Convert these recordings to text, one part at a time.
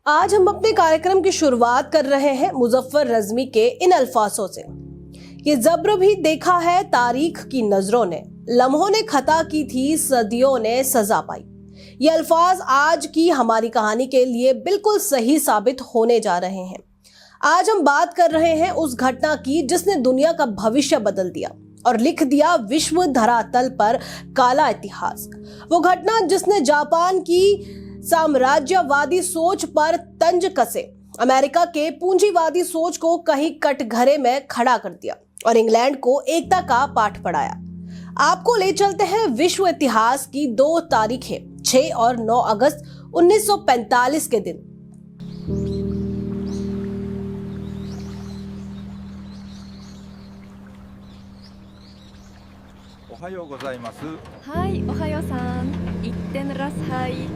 आज हम अपने कार्यक्रम की शुरुआत कर रहे हैं मुजफ्फर रजमी के इन अल्फाजों से। ये जब्र भी देखा है तारीख की नजरों ने, लम्हों ने खता की थी, सदियों ने सजा पाई। ये अल्फाज आज की हमारी कहानी के लिए बिल्कुल सही साबित होने जा रहे हैं। आज हम बात कर रहे हैं उस घटना की जिसने दुनिया का भविष्य बदल दिया और लिख दिया विश्व धरातल पर काला इतिहास। वो घटना जिसने जापान की साम्राज्यवादी सोच पर तंज कसे, अमेरिका के पूंजीवादी सोच को कहीं कटघरे में खड़ा कर दिया और इंग्लैंड को एकता का पाठ पढ़ाया। आपको ले चलते हैं विश्व इतिहास की दो तारीखें, 6 और 9 अगस्त 1945 के दिन। おはようございます。はい、おはようさん。いってらっしゃい。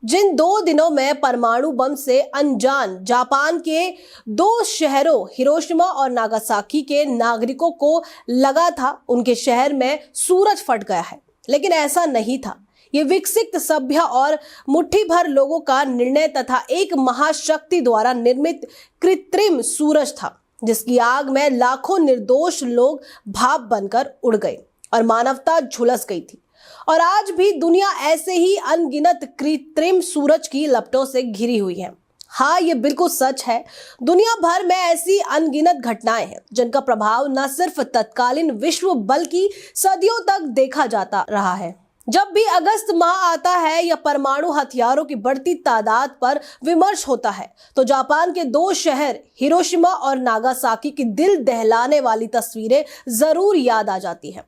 जिन 2 दिनों में परमाणु बम से अनजान जापान के 2 शहरों हिरोशिमा और नागासाकी के नागरिकों को लगा था उनके शहर में सूरज फट गया है, लेकिन ऐसा नहीं था। ये विकसित सभ्य और मुट्ठी भर लोगों का निर्णय तथा एक महाशक्ति द्वारा निर्मित कृत्रिम सूरज था, जिसकी आग में लाखों निर्दोष लोग भाप बनकर उड़ गए और मानवता झुलस गई थी। और आज भी दुनिया ऐसे ही अनगिनत कृत्रिम सूरज की लपटों से घिरी हुई है। हाँ, ये बिल्कुल सच है। दुनिया भर में ऐसी अनगिनत घटनाएं हैं जिनका प्रभाव न सिर्फ तत्कालीन विश्व बल्कि सदियों तक देखा जाता रहा है। जब भी अगस्त माह आता है या परमाणु हथियारों की बढ़ती तादाद पर विमर्श होता है, तो जापान के 2 शहर हिरोशिमा और नागासाकी की दिल दहलाने वाली तस्वीरें जरूर याद आ जाती हैं।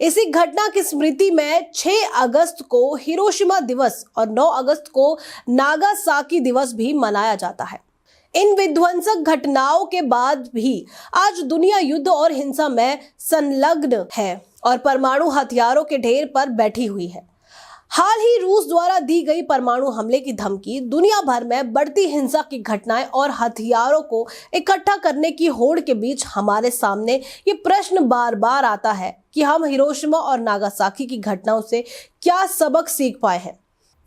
इसी घटना की स्मृति में 6 अगस्त को हिरोशिमा दिवस और 9 अगस्त को नागासाकी दिवस भी मनाया जाता है। इन विध्वंसक घटनाओं के बाद भी आज दुनिया युद्ध और हिंसा में संलग्न है और परमाणु हथियारों के ढेर पर बैठी हुई है। हाल ही रूस द्वारा दी गई परमाणु हमले की धमकी, दुनिया भर में बढ़ती हिंसा की घटनाएं और हथियारों को इकट्ठा करने की होड़ के बीच हमारे सामने ये प्रश्न बार बार आता है कि हम हिरोशिमा और नागासाकी की घटनाओं से क्या सबक सीख पाए हैं।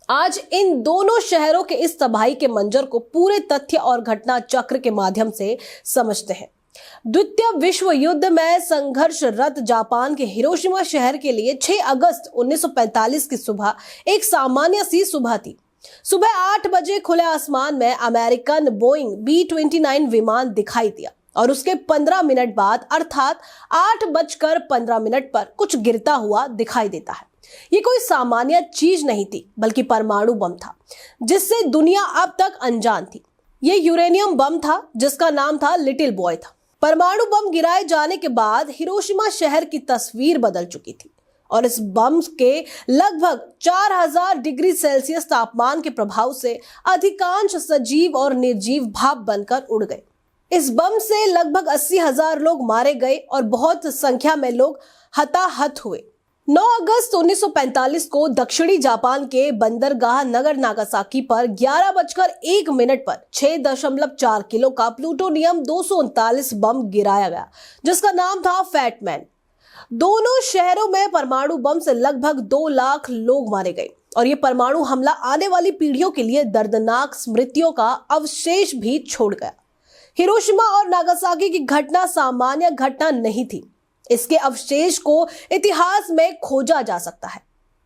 आज इन दोनों शहरों के इस तबाही के मंजर को पूरे तथ्य और घटना चक्र के माध्यम से समझते हैं। द्वितीय विश्व युद्ध में संघर्षरत जापान के हिरोशिमा शहर के लिए 6 अगस्त 1945 की सुबह एक सामान्य सी सुबह थी। सुबह 8 बजे खुले आसमान में अमेरिकन बोइंग B-29 विमान दिखाई दिया और उसके 15 मिनट बाद अर्थात 8:15 पर कुछ गिरता हुआ दिखाई देता है। ये कोई सामान्य चीज नहीं थी, बल्कि परमाणु बम था जिससे दुनिया अब तक अनजान थी। ये यूरेनियम बम था जिसका नाम था लिटिल बॉय था। परमाणु बम गिराए जाने के बाद हिरोशिमा शहर की तस्वीर बदल चुकी थी और इस बम के लगभग 4000 डिग्री सेल्सियस तापमान के प्रभाव से अधिकांश सजीव और निर्जीव भाप बनकर उड़ गए। इस बम से लगभग 80,000 लोग मारे गए और बहुत संख्या में लोग हताहत हुए। 9 अगस्त 1945 को दक्षिणी जापान के बंदरगाह नगर नागासाकी पर 11:01 पर 6.4 किलो का प्लूटोनियम 239 बम गिराया गया, जिसका नाम था फैट मैन। दोनों शहरों में परमाणु बम से लगभग 2 लाख लोग मारे गए और ये परमाणु हमला आने वाली पीढ़ियों के लिए दर्दनाक स्मृतियों का अवशेष भी छोड़ गया। हिरोशिमा और नागासाकी की घटना सामान्य घटना नहीं थी। इसके अवशेष को इतिहास में खोजा जा सकता है।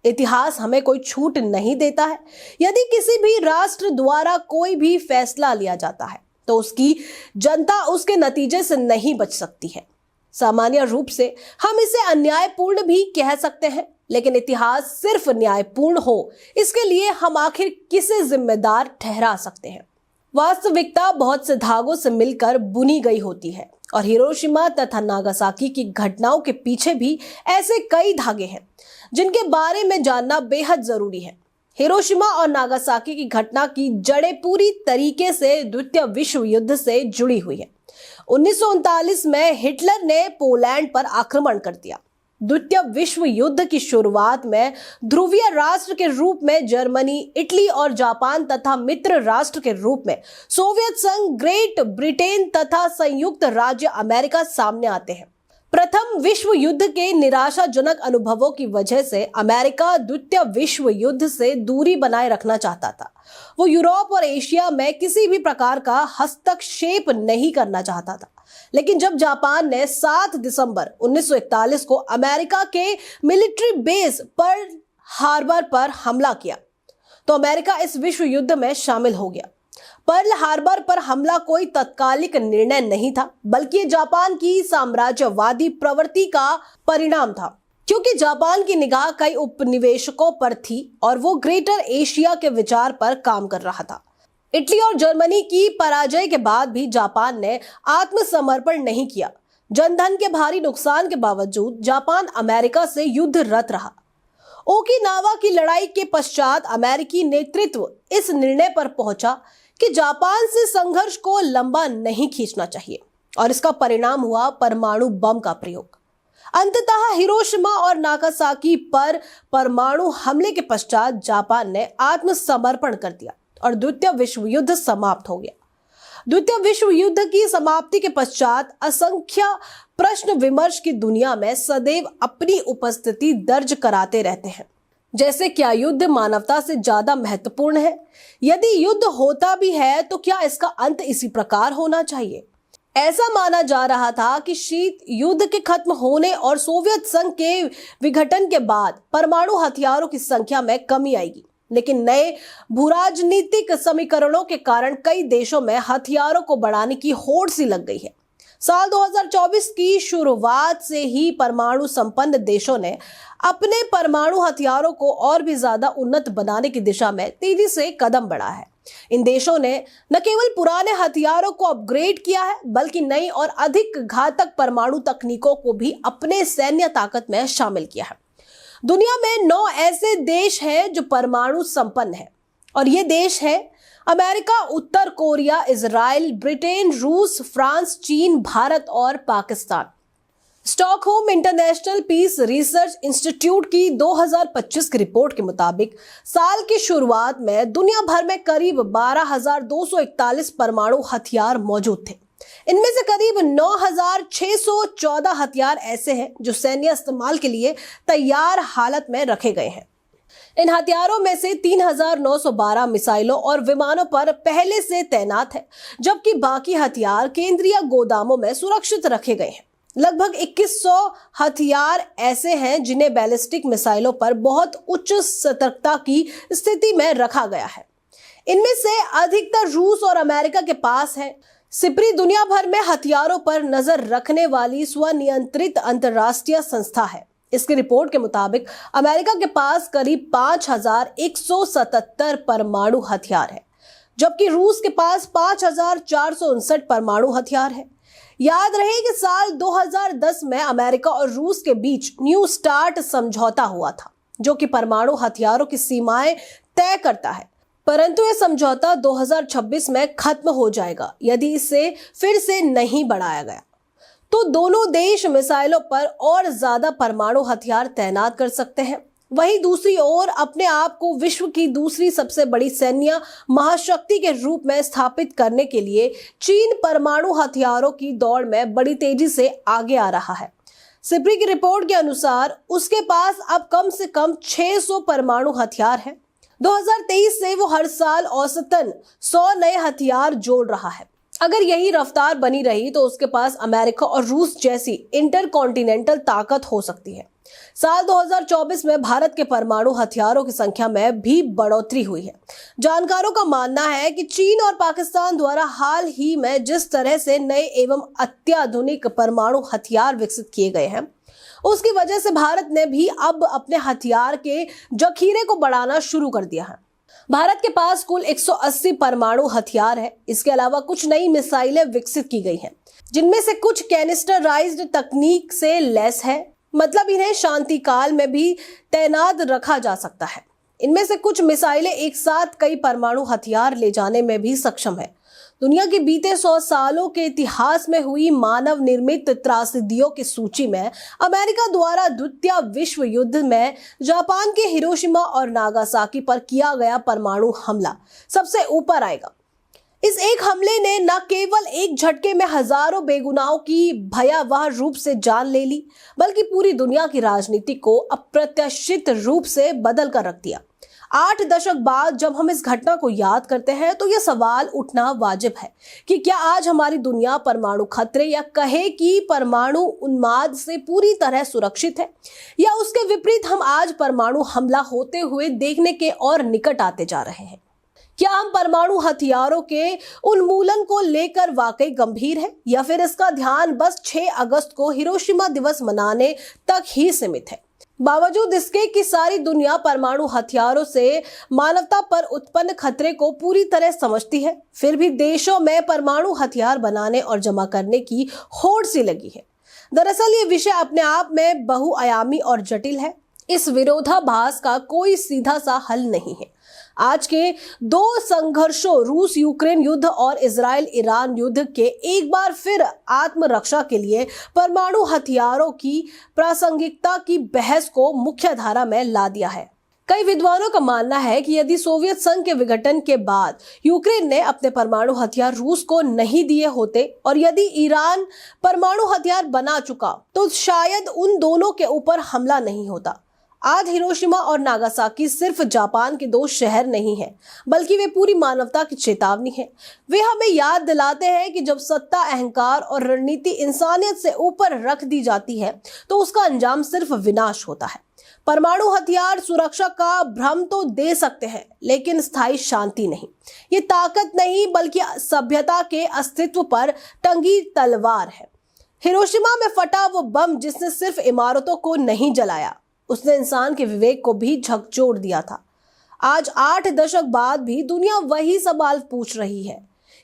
इतिहास हमें कोई छूट नहीं देता है। यदि किसी भी राष्ट्र द्वारा कोई भी फैसला लिया जाता है तो उसकी जनता उसके नतीजे से नहीं बच सकती है। सामान्य रूप से हम इसे अन्यायपूर्ण भी कह सकते हैं, लेकिन इतिहास सिर्फ न्यायपूर्ण हो इसके लिए हम आखिर किसे जिम्मेदार ठहरा सकते हैं। वास्तविकता बहुत से धागों से मिलकर बुनी गई होती है और हिरोशिमा तथा नागासाकी की घटनाओं के पीछे भी ऐसे कई धागे हैं जिनके बारे में जानना बेहद जरूरी है। हिरोशिमा और नागासाकी की घटना की जड़ें पूरी तरीके से द्वितीय विश्व युद्ध से जुड़ी हुई है। 1939 में हिटलर ने पोलैंड पर आक्रमण कर दिया। द्वितीय विश्व युद्ध की शुरुआत में ध्रुवीय राष्ट्र के रूप में जर्मनी, इटली और जापान तथा मित्र राष्ट्र के रूप में सोवियत संघ, ग्रेट ब्रिटेन तथा संयुक्त राज्य अमेरिका सामने आते हैं। प्रथम विश्व युद्ध के निराशाजनक अनुभवों की वजह से अमेरिका द्वितीय विश्व युद्ध से दूरी बनाए रखना चाहता था। वो यूरोप और एशिया में किसी भी प्रकार का हस्तक्षेप नहीं करना चाहता था। लेकिन जब जापान ने 7 दिसंबर 1941 को अमेरिका के मिलिट्री बेस पर्ल हार्बर पर हमला किया तो अमेरिका इस विश्व युद्ध में शामिल हो गया। पर्ल हार्बर पर हमला कोई तत्कालिक निर्णय नहीं था, बल्कि जापान की साम्राज्यवादी प्रवृत्ति का परिणाम था, क्योंकि जापान की निगाह कई उपनिवेशकों पर थी और वो ग्रेटर एशिया के विचार पर काम कर रहा था। इटली और जर्मनी की पराजय के बाद भी जापान ने आत्मसमर्पण नहीं किया। जनधन के भारी नुकसान के बावजूद जापान अमेरिका से युद्धरत रहा। ओकिनावा की लड़ाई के पश्चात अमेरिकी नेतृत्व इस निर्णय पर पहुंचा कि जापान से संघर्ष को लंबा नहीं खींचना चाहिए और इसका परिणाम हुआ परमाणु बम का प्रयोग। अंततः हिरोशिमा और नागासाकी पर परमाणु हमले के पश्चात जापान ने आत्मसमर्पण कर दिया और द्वितीय विश्व युद्ध समाप्त हो गया। द्वितीय विश्व युद्ध की समाप्ति के पश्चात असंख्य प्रश्न विमर्श की दुनिया में सदैव अपनी उपस्थिति दर्ज कराते रहते हैं। जैसे क्या युद्ध मानवता से ज्यादा महत्वपूर्ण है? यदि युद्ध होता भी है तो क्या इसका अंत इसी प्रकार होना चाहिए? ऐसा माना जा रहा था कि शीत युद्ध के खत्म होने और सोवियत संघ के विघटन के बाद परमाणु हथियारों की संख्या में कमी आएगी, लेकिन नए भूराजनीतिक समीकरणों के कारण कई देशों में हथियारों को बढ़ाने की होड़ सी लग गई है। साल 2024 की शुरुआत से ही परमाणु संपन्न देशों ने अपने परमाणु हथियारों को और भी ज्यादा उन्नत बनाने की दिशा में तेजी से कदम बढ़ा है। इन देशों ने न केवल पुराने हथियारों को अपग्रेड किया है, बल्कि नई और अधिक घातक परमाणु तकनीकों को भी अपने सैन्य ताकत में शामिल किया है। दुनिया में 9 ऐसे देश हैं जो परमाणु संपन्न है और ये देश है अमेरिका, उत्तर कोरिया, इजराइल, ब्रिटेन, रूस, फ्रांस, चीन, भारत और Pakistan. Stockholm International Peace Research Institute की 2025 की रिपोर्ट के मुताबिक साल की शुरुआत में दुनिया भर में करीब 12,241 परमाणु हथियार मौजूद थे। इनमें से करीब 9,614 हथियार ऐसे हैं जो सैन्य इस्तेमाल के लिए तैयार हालत में रखे गए हैं। इन हथियारों में से 3,912 मिसाइलों और विमानों पर पहले से तैनात है, जबकि बाकी हथियार केंद्रीय गोदामों में सुरक्षित रखे गए हैं। लगभग 2100 हथियार ऐसे हैं जिन्हें बैलिस्टिक मिसाइलों पर बहुत उच्च सतर्कता की स्थिति में रखा गया है। इनमें से अधिकतर रूस और अमेरिका के पास है। सिप्री दुनिया भर में हथियारों पर नजर रखने वाली स्वनियंत्रित अंतर्राष्ट्रीय संस्था है। इसकी रिपोर्ट के मुताबिक अमेरिका के पास करीब 5,177 परमाणु हथियार है, जबकि रूस के पास 5,459 परमाणु हथियार है। याद रहे कि साल 2010 में अमेरिका और रूस के बीच न्यू स्टार्ट समझौता हुआ था, जो कि परमाणु हथियारों की सीमाएं तय करता है, परंतु यह समझौता 2026 में खत्म हो जाएगा यदि इसे फिर से नहीं बढ़ाया गया। तो दोनों देश मिसाइलों पर और ज्यादा परमाणु हथियार तैनात कर सकते हैं। वहीं दूसरी ओर अपने आप को विश्व की दूसरी सबसे बड़ी सैन्य महाशक्ति के रूप में स्थापित करने के लिए चीन परमाणु हथियारों की दौड़ में बड़ी तेजी से आगे आ रहा है। सिप्री की रिपोर्ट के अनुसार उसके पास अब कम से कम 600 परमाणु हथियार हैं। 2023 से वो हर साल औसतन 100 नए हथियार जोड़ रहा है। अगर यही रफ्तार बनी रही तो उसके पास अमेरिका और रूस जैसी इंटरकॉन्टिनेंटल ताकत हो सकती है। साल 2024 में भारत के परमाणु हथियारों की संख्या में भी बढ़ोतरी हुई है। जानकारों का मानना है कि चीन और पाकिस्तान द्वारा हाल ही में जिस तरह से नए एवं अत्याधुनिक परमाणु हथियार विकसित किए गए हैं, उसकी वजह से भारत ने भी अब अपने हथियार के जखीरे को बढ़ाना शुरू कर दिया है। भारत के पास कुल 180 परमाणु हथियार है। इसके अलावा कुछ नई मिसाइलें विकसित की गई हैं, जिनमें से कुछ कैनिस्टराइज्ड तकनीक से लैस है, मतलब इन्हें शांति काल में भी तैनात रखा जा सकता है। इनमें से कुछ मिसाइलें एक साथ कई परमाणु हथियार ले जाने में भी सक्षम है। दुनिया के बीते 100 सालों के इतिहास में हुई मानव निर्मित त्रासदियों की सूची में अमेरिका द्वारा द्वितीय विश्व युद्ध में जापान के हिरोशिमा और नागासाकी पर किया गया परमाणु हमला सबसे ऊपर आएगा। इस एक हमले ने न केवल एक झटके में हजारों बेगुनाहों की भयावह रूप से जान ले ली, बल्कि पूरी दुनिया की राजनीति को अप्रत्याशित रूप से बदल कर रख दिया। 8 दशक बाद जब हम इस घटना को याद करते हैं तो यह सवाल उठना वाजिब है कि क्या आज हमारी दुनिया परमाणु खतरे या कहे कि परमाणु उन्माद से पूरी तरह सुरक्षित है, या उसके विपरीत हम आज परमाणु हमला होते हुए देखने के और निकट आते जा रहे हैं। क्या हम परमाणु हथियारों के उन्मूलन को लेकर वाकई गंभीर है, या फिर इसका ध्यान बस 6 अगस्त को हिरोशिमा दिवस मनाने तक ही सीमित है? बावजूद इसके कि सारी दुनिया परमाणु हथियारों से मानवता पर उत्पन्न खतरे को पूरी तरह समझती है, फिर भी देशों में परमाणु हथियार बनाने और जमा करने की होड़ सी लगी है। दरअसल ये विषय अपने आप में बहुआयामी और जटिल है। इस विरोधाभास का कोई सीधा सा हल नहीं है। आज के 2 संघर्षों, रूस यूक्रेन युद्ध और इजराइल ईरान युद्ध के एक बार फिर आत्मरक्षा के लिए परमाणु हथियारों की प्रासंगिकता की बहस को मुख्यधारा में ला दिया है। कई विद्वानों का मानना है कि यदि सोवियत संघ के विघटन के बाद यूक्रेन ने अपने परमाणु हथियार रूस को नहीं दिए होते और यदि ईरान परमाणु हथियार बना चुका तो शायद उन दोनों के ऊपर हमला नहीं होता। आज हिरोशिमा और नागासाकी सिर्फ जापान के 2 शहर नहीं हैं, बल्कि वे पूरी मानवता की चेतावनी है। वे हमें याद दिलाते हैं कि जब सत्ता, अहंकार और रणनीति इंसानियत से ऊपर रख दी जाती है तो उसका अंजाम सिर्फ विनाश होता है। परमाणु हथियार सुरक्षा का भ्रम तो दे सकते हैं, लेकिन स्थायी शांति नहीं। ये ताकत नहीं, बल्कि सभ्यता के अस्तित्व पर टंगी तलवार है। हिरोशिमा में फटा वो बम जिसने सिर्फ इमारतों को नहीं जलाया, उसने इंसान के विवेक को भी झकझोर दिया था। आज 8 दशक बाद भी दुनिया वही सवाल पूछ रही है।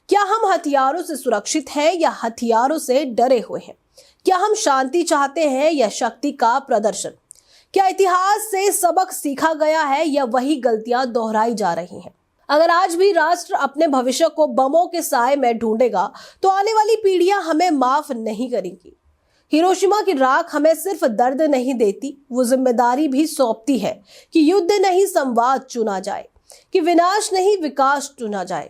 क्या हम हथियारों से सुरक्षित हैं या हथियारों से डरे हुए हैं? क्या हम शांति चाहते हैं या शक्ति का प्रदर्शन? क्या इतिहास से सबक सीखा गया है या वही गलतियां दोहराई जा रही हैं? अगर आज भी राष्ट्र अपने भविष्य को बमों के साए में ढूंढेगा तो आने वाली पीढ़ियां हमें माफ नहीं करेंगी। हिरोशिमा की राख हमें सिर्फ दर्द नहीं देती, वो जिम्मेदारी भी सौंपती है कि युद्ध नहीं संवाद चुना जाए, कि विनाश नहीं विकास चुना जाए,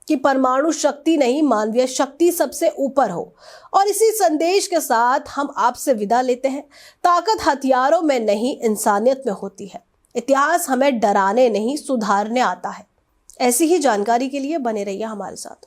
कि परमाणु शक्ति नहीं मानवीय शक्ति सबसे ऊपर हो। और इसी संदेश के साथ हम आपसे विदा लेते हैं। ताकत हथियारों में नहीं, इंसानियत में होती है। इतिहास हमें डराने नहीं, सुधारने आता है। ऐसी ही जानकारी के लिए बने रहिए हमारे साथ।